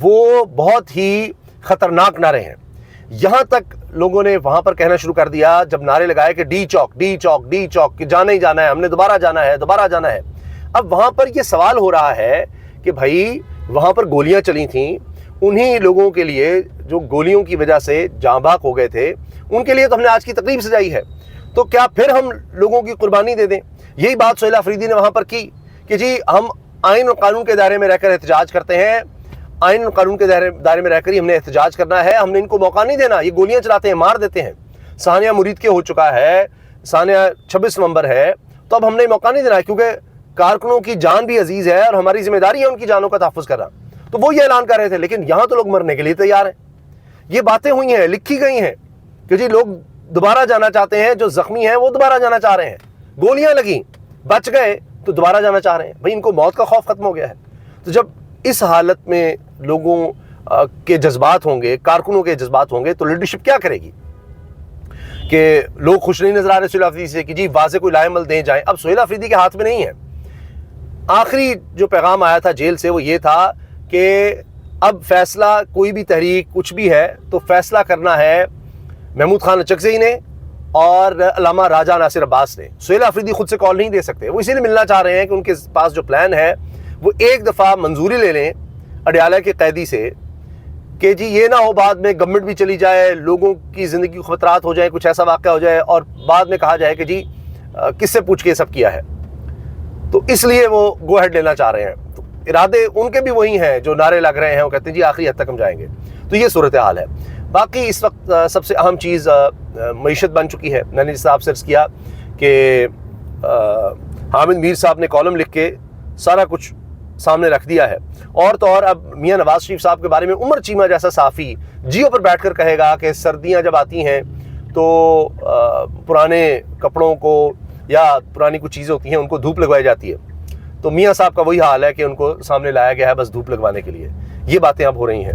وہ بہت ہی خطرناک نعرے ہیں. یہاں تک لوگوں نے وہاں پر کہنا شروع کر دیا جب نعرے لگائے کہ ڈی چوک ڈی چوک ڈی چوک کہ جانا ہی جانا ہے, ہم نے دوبارہ جانا ہے دوبارہ جانا ہے. اب وہاں پر یہ سوال ہو رہا ہے کہ بھائی وہاں پر گولیاں چلی تھیں, انہی لوگوں کے لیے جو گولیوں کی وجہ سے جاں بحق ہو گئے تھے, ان کے لیے تو ہم نے آج کی تقریب سجائی ہے, تو کیا پھر ہم لوگوں کی قربانی دے دیں؟ یہی بات سہیل آفریدی نے وہاں پر کی کہ جی ہم آئین اور قانون کے دائرے میں رہ کر احتجاج کرتے ہیں, آئین اور قانون کے دائرے میں رہ کر ہی ہم نے احتجاج کرنا ہے, ہم نے ان کو موقع نہیں دینا, یہ گولیاں چلاتے ہیں, مار دیتے ہیں. سانیہ مرید کے ہو چکا ہے, سانیہ 26 نومبر ہے, تو اب ہم نے موقع نہیں دینا کیونکہ کارکنوں کی جان بھی عزیز ہے اور ہماری ذمہ داری ہے ان کی جانوں کا تحفظ کرنا. تو وہ یہ اعلان کر رہے تھے, لیکن یہاں تو لوگ مرنے کے لیے تیار ہیں. یہ باتیں ہوئی ہیں, لکھی گئی ہیں کہ جی لوگ دوبارہ جانا چاہتے ہیں, جو زخمی ہیں وہ دوبارہ جانا چاہ رہے ہیں, گولیاں لگیں بچ گئے تو دوبارہ جانا چاہ رہے ہیں. بھائی ان کو موت کا خوف ختم ہو گیا ہے. تو جب اس حالت میں لوگوں کے جذبات ہوں گے, کارکنوں کے جذبات ہوں گے, تو لیڈرشپ کیا کرے گی؟ کہ لوگ خوش نہیں نظر آ رہے سہیل آفریدی سے کہ جی واضح کوئی لائے عمل دیں جائیں. اب سہیل آفریدی کے ہاتھ میں نہیں ہے. آخری جو پیغام آیا تھا جیل سے وہ یہ تھا کہ اب فیصلہ کوئی بھی تحریک کچھ بھی ہے تو فیصلہ کرنا ہے محمود خان اچکزئی نے اور علامہ راجہ ناصر عباس نے. سہیل آفریدی خود سے کال نہیں دے سکتے, وہ اسی لیے ملنا چاہ رہے ہیں کہ ان کے پاس جو پلان ہے وہ ایک دفعہ منظوری لے لیں اڈیالہ کے قیدی سے کہ جی یہ نہ ہو بعد میں گورنمنٹ بھی چلی جائے, لوگوں کی زندگی کو خطرات ہو جائیں, کچھ ایسا واقعہ ہو جائے اور بعد میں کہا جائے کہ جی کس سے پوچھ کے یہ سب کیا ہے. تو اس لیے وہ گو ہیڈ لینا چاہ رہے ہیں. تو ارادے ان کے بھی وہی ہیں جو نعرے لگ رہے ہیں, وہ کہتے ہیں جی آخری حد تک ہم جائیں گے. تو یہ صورتحال ہے. باقی اس وقت سب سے اہم چیز معیشت بن چکی ہے. میں نے جس صاحب سے عرض کیا کہ حامد میر صاحب نے کالم لکھ کے سارا کچھ سامنے رکھ دیا ہے, اور تو اور اب میاں نواز شریف صاحب کے بارے میں عمر چیمہ جیسا صحافی جیو پر بیٹھ کر کہے گا کہ سردیاں جب آتی ہیں تو پرانے کپڑوں کو یا پرانی کچھ چیزیں ہوتی ہیں ان کو دھوپ لگوائی جاتی ہے. تو میاں صاحب کا وہی حال ہے کہ ان کو سامنے لایا گیا ہے بس دھوپ لگوانے کے لیے. یہ باتیں اب ہو رہی ہیں.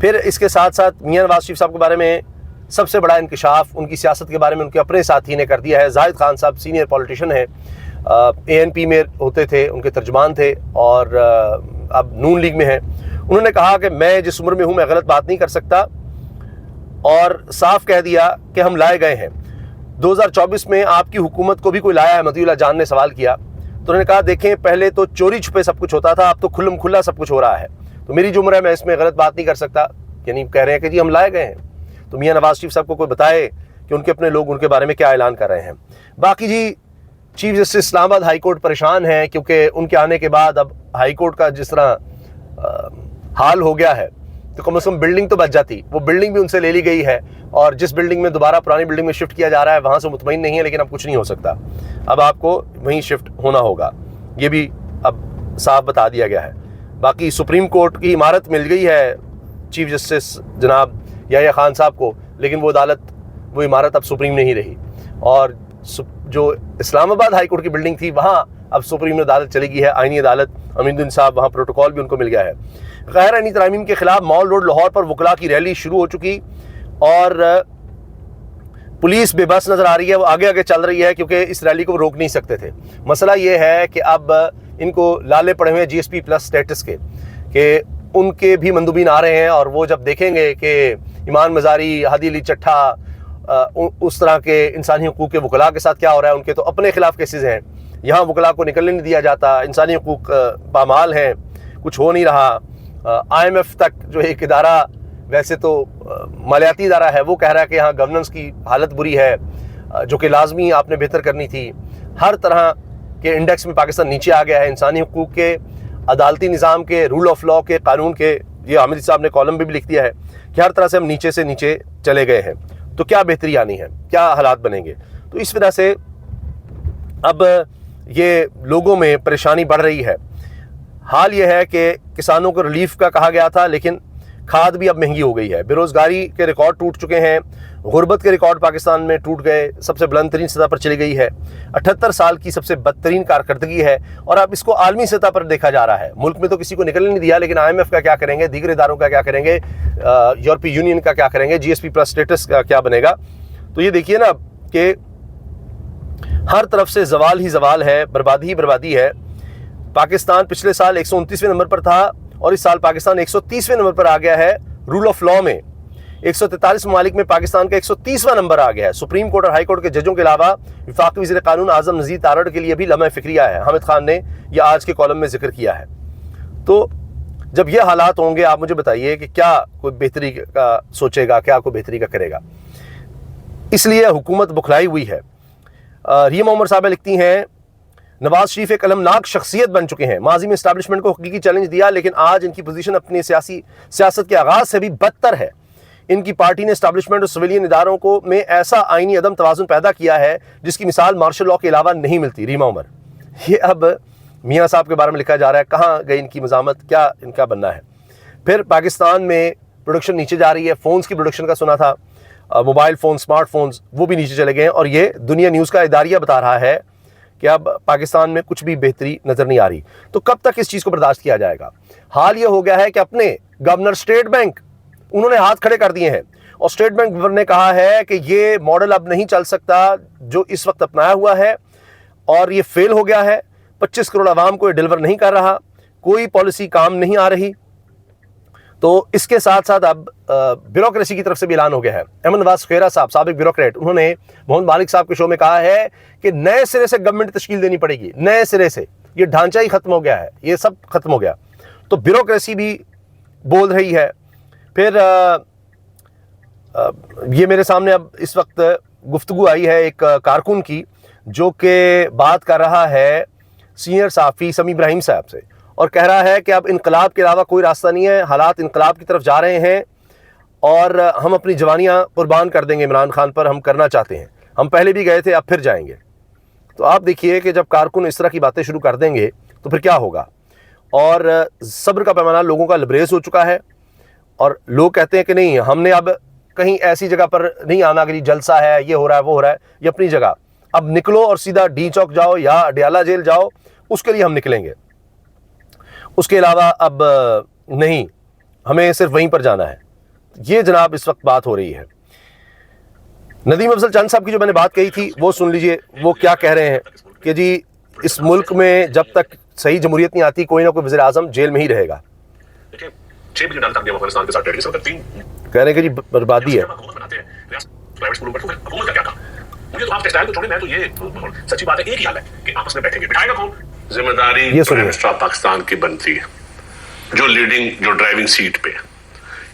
پھر اس کے ساتھ ساتھ میاں نواز شریف صاحب کے بارے میں سب سے بڑا انکشاف ان کی سیاست کے بارے میں ان کے اپنے ساتھی نے کر دیا ہے. زاہد خان صاحب سینئر پولیٹیشین ہیں, ANP میں ہوتے تھے, ان کے ترجمان تھے اور اب نون لیگ میں ہیں. انہوں نے کہا کہ میں جس عمر میں ہوں میں غلط بات نہیں کر سکتا, اور صاف کہہ دیا کہ ہم لائے گئے ہیں. 2024 میں آپ کی حکومت کو بھی کوئی لایا ہے؟ مطیع اللہ جان نے سوال کیا. تو انہوں نے کہا دیکھیں پہلے تو چوری چھپے سب کچھ ہوتا تھا, اب تو کھلم کھلا سب کچھ ہو رہا ہے, تو میری جو عمر ہے میں اس میں غلط بات نہیں کر سکتا. یعنی کہہ رہے ہیں کہ جی ہم لائے گئے ہیں. تو میاں نواز شریف صاحب کو کوئی بتائے کہ ان کے اپنے لوگ ان کے بارے میں کیا اعلان کر رہے ہیں. باقی جی چیف جسٹس اسلام آباد ہائی کورٹ پریشان ہیں کیونکہ ان کے آنے کے بعد اب ہائی کورٹ کا جس طرح حال ہو گیا ہے تو کم از کم بلڈنگ تو بچ جاتی. وہ بلڈنگ بھی ان سے لے لی گئی ہے, اور جس بلڈنگ میں دوبارہ پرانی بلڈنگ میں شفٹ کیا جا رہا ہے وہاں سے مطمئن نہیں ہے, لیکن اب کچھ نہیں ہو سکتا, اب آپ کو وہیں شفٹ ہونا ہوگا. یہ بھی اب صاف بتا دیا گیا ہے. باقی سپریم کورٹ کی عمارت مل گئی ہے چیف جسٹس جناب یحییٰ خان صاحب کو, لیکن وہ عدالت وہ عمارت اب سپریم نہیں رہی, اور جو اسلام آباد ہائی کورٹ کی بلڈنگ تھی وہاں اب سپریم عدالت چلی گئی ہے, آئینی عدالت. امین الدین صاحب وہاں پروٹوکول بھی ان کو مل گیا ہے. غیر آئینی ترامیم کے خلاف مال روڈ لاہور پر وکلاء کی ریلی شروع ہو چکی, اور پولیس بے بس نظر آ رہی ہے, وہ آگے آگے چل رہی ہے کیونکہ اس ریلی کو روک نہیں سکتے تھے. مسئلہ یہ ہے کہ اب ان کو لالے پڑے ہوئے GSP پلس سٹیٹس کے کہ ان کے بھی مندوبین آ رہے ہیں, اور وہ جب دیکھیں گے کہ ایمان مزاری, ہادی علی چٹھا, اس طرح کے انسانی حقوق کے وکلاء کے ساتھ کیا ہو رہا ہے, ان کے تو اپنے خلاف کیسز ہیں, یہاں وکلاء کو نکلنے نہیں دیا جاتا, انسانی حقوق پامال ہیں, کچھ ہو نہیں رہا. IMF تک جو ایک ادارہ ویسے تو مالیاتی ادارہ ہے وہ کہہ رہا ہے کہ یہاں گورننس کی حالت بری ہے, جو کہ لازمی آپ نے بہتر کرنی تھی. ہر طرح کے انڈیکس میں پاکستان نیچے آ گیا ہے, انسانی حقوق کے, عدالتی نظام کے, رول آف لاء کے, قانون کے. یہ حامد صاحب نے کالم بھی لکھ دیا ہے کہ ہر طرح سے ہم نیچے سے نیچے چلے گئے ہیں. تو کیا بہتری آنی ہے, کیا حالات بنیں گے؟ تو اس وجہ سے اب یہ لوگوں میں پریشانی بڑھ رہی ہے. حال یہ ہے کہ کسانوں کو ریلیف کا کہا گیا تھا, لیکن کھاد بھی اب مہنگی ہو گئی ہے. بے روزگاری کے ریکارڈ ٹوٹ چکے ہیں, غربت کے ریکارڈ پاکستان میں ٹوٹ گئے, سب سے بلند ترین سطح پر چلی گئی ہے. 78 سال کی سب سے بدترین کارکردگی ہے, اور اب اس کو عالمی سطح پر دیکھا جا رہا ہے. ملک میں تو کسی کو نکلنے نہیں دیا, لیکن IMF کا کیا کریں گے, دیگر اداروں کا کیا کریں گے, یورپی یونین کا کیا کریں گے, GSP پلس سٹیٹس کا کیا بنے گا. تو یہ دیکھیے نا کہ ہر طرف سے زوال ہی زوال ہے, بربادی ہی بربادی ہے. پاکستان پچھلے سال 129ویں نمبر پر تھا, اور اس سال پاکستان 130ویں نمبر پر آ گیا ہے رول آف لاء میں. 143 ممالک میں پاکستان کا 130واں نمبر آ گیا ہے. سپریم کورٹ اور ہائی کورٹ کے ججوں کے علاوہ وفاقی وزیر قانون اعظم نذیر تارڑ کے لیے بھی لمحہ فکریہ ہے. حامد خان نے یہ آج کے کالم میں ذکر کیا ہے. تو جب یہ حالات ہوں گے آپ مجھے بتائیے کہ کیا کوئی بہتری کا سوچے گا, کیا کوئی بہتری کا کرے گا. اس لیے حکومت بکھلائی ہوئی ہے. ریم عمر صاحبہ لکھتی ہیں نواز شریف ایک المناک شخصیت بن چکے ہیں. ماضی میں اسٹیبلشمنٹ کو حقیقی چیلنج دیا لیکن آج ان کی پوزیشن اپنی سیاست کے آغاز سے بھی بدتر ہے. ان کی پارٹی نے اسٹیبلشمنٹ اور سویلین اداروں کو میں ایسا آئینی عدم توازن پیدا کیا ہے جس کی مثال مارشل لاء کے علاوہ نہیں ملتی. ریما عمر. یہ اب میاں صاحب کے بارے میں لکھا جا رہا ہے, کہاں گئی ان کی مزاحمت, کیا ان کا بننا ہے. پھر پاکستان میں پروڈکشن نیچے جا رہی ہے. فونز کی پروڈکشن کا سنا تھا, موبائل فون, اسمارٹ فونز, وہ بھی نیچے چلے گئے ہیں. اور یہ دنیا نیوز کا اداریہ بتا رہا ہے کہ اب پاکستان میں کچھ بھی بہتری نظر نہیں آ رہی. تو کب تک اس چیز کو برداشت کیا جائے گا؟ حال یہ ہو گیا ہے کہ اپنے گورنر اسٹیٹ بینک انہوں نے ہاتھ کھڑے کر دیے ہیں اور اسٹیٹ بینک گورنر نے کہا ہے کہ یہ ماڈل اب نہیں چل سکتا جو اس وقت اپنایا ہوا ہے اور یہ فیل ہو گیا ہے. 25 کروڑ عوام کو یہ ڈیلیور نہیں کر رہا, کوئی پالیسی کام نہیں آ رہی. تو اس کے ساتھ ساتھ اب بیوروکریسی کی طرف سے بھی اعلان ہو گیا ہے. احمد نواز خیرہ صاحب سابق بیوروکریٹ, انہوں نے محمد مالک صاحب کے شو میں کہا ہے کہ نئے سرے سے گورنمنٹ تشکیل دینی پڑے گی, نئے سرے سے. یہ ڈھانچہ ہی ختم ہو گیا ہے, یہ سب ختم ہو گیا. تو بیوروکریسی بھی بول رہی ہے. پھر یہ میرے سامنے اب اس وقت گفتگو آئی ہے ایک کارکن کی جو کہ بات کر رہا ہے سینئر صحافی سمیع ابراہیم صاحب سے, اور کہہ رہا ہے کہ اب انقلاب کے علاوہ کوئی راستہ نہیں ہے, حالات انقلاب کی طرف جا رہے ہیں اور ہم اپنی جوانیاں قربان کر دیں گے عمران خان پر, ہم کرنا چاہتے ہیں, ہم پہلے بھی گئے تھے اب پھر جائیں گے. تو آپ دیکھیے کہ جب کارکن اس طرح کی باتیں شروع کر دیں گے تو پھر کیا ہوگا. اور صبر کا پیمانہ لوگوں کا لبریز ہو چکا ہے اور لوگ کہتے ہیں کہ نہیں, ہم نے اب کہیں ایسی جگہ پر نہیں آنا کہ جلسہ ہے, یہ ہو رہا ہے, وہ ہو رہا ہے. یہ اپنی جگہ اب نکلو اور سیدھا ڈی چوک جاؤ یا اڈیالہ جیل جاؤ, اس کے لیے ہم نکلیں گے. اس کے علاوہ اب نہیں, ہمیں صرف وہیں پر جانا ہے. یہ جناب اس وقت بات ہو رہی ہے. ندیم افضل چند صاحب کی جو میں نے بات کہی تھی وہ سن لیجئے, وہ کیا کہہ رہے ہیں کہ جی اس ملک میں جب تک صحیح جمہوریت نہیں آتی کوئی نہ کوئی وزیر اعظم جیل میں ہی رہے گا. کہہ رہے ہیں کہ جی بربادی ہے. ذمہ داری پرائم منسٹر آف پاکستان کی بنتی ہے, جو لیڈنگ, جو ڈرائیونگ سیٹ پہ.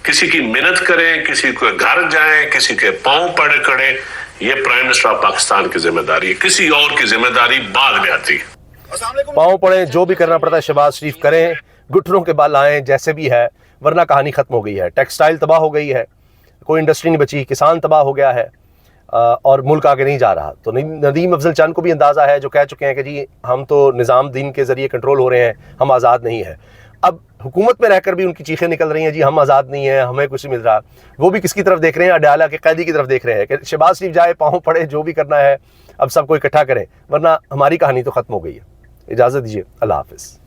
کسی کی محنت کریں, کسی کے گھر جائیں, کسی کے پاؤں پڑے کھڑے, یہ پرائم منسٹر آف پاکستان کی ذمہ داری ہے. کسی اور کی ذمہ داری بعد میں آتی ہے. پاؤں پڑے, جو بھی کرنا پڑتا ہے شہباز شریف کریں, گھٹنوں کے بال آئیں, جیسے بھی ہے, ورنہ کہانی ختم ہو گئی ہے. ٹیکسٹائل تباہ ہو گئی ہے, کوئی انڈسٹری نہیں بچی, کسان تباہ ہو گیا ہے اور ملک آگے نہیں جا رہا. تو ندیم افضل چند کو بھی اندازہ ہے, جو کہہ چکے ہیں کہ جی ہم تو نظام دین کے ذریعے کنٹرول ہو رہے ہیں, ہم آزاد نہیں ہیں. اب حکومت میں رہ کر بھی ان کی چیخیں نکل رہی ہیں جی ہم آزاد نہیں ہیں, ہمیں کچھ نہیں مل رہا. وہ بھی کس کی طرف دیکھ رہے ہیں؟ اڈیالہ کے قیدی کی طرف دیکھ رہے ہیں کہ شہباز شریف جائے, پاؤں پڑے, جو بھی کرنا ہے اب سب کو اکٹھا کریں, ورنہ ہماری کہانی تو ختم ہو گئی ہے. اجازت دیجیے, اللہ حافظ.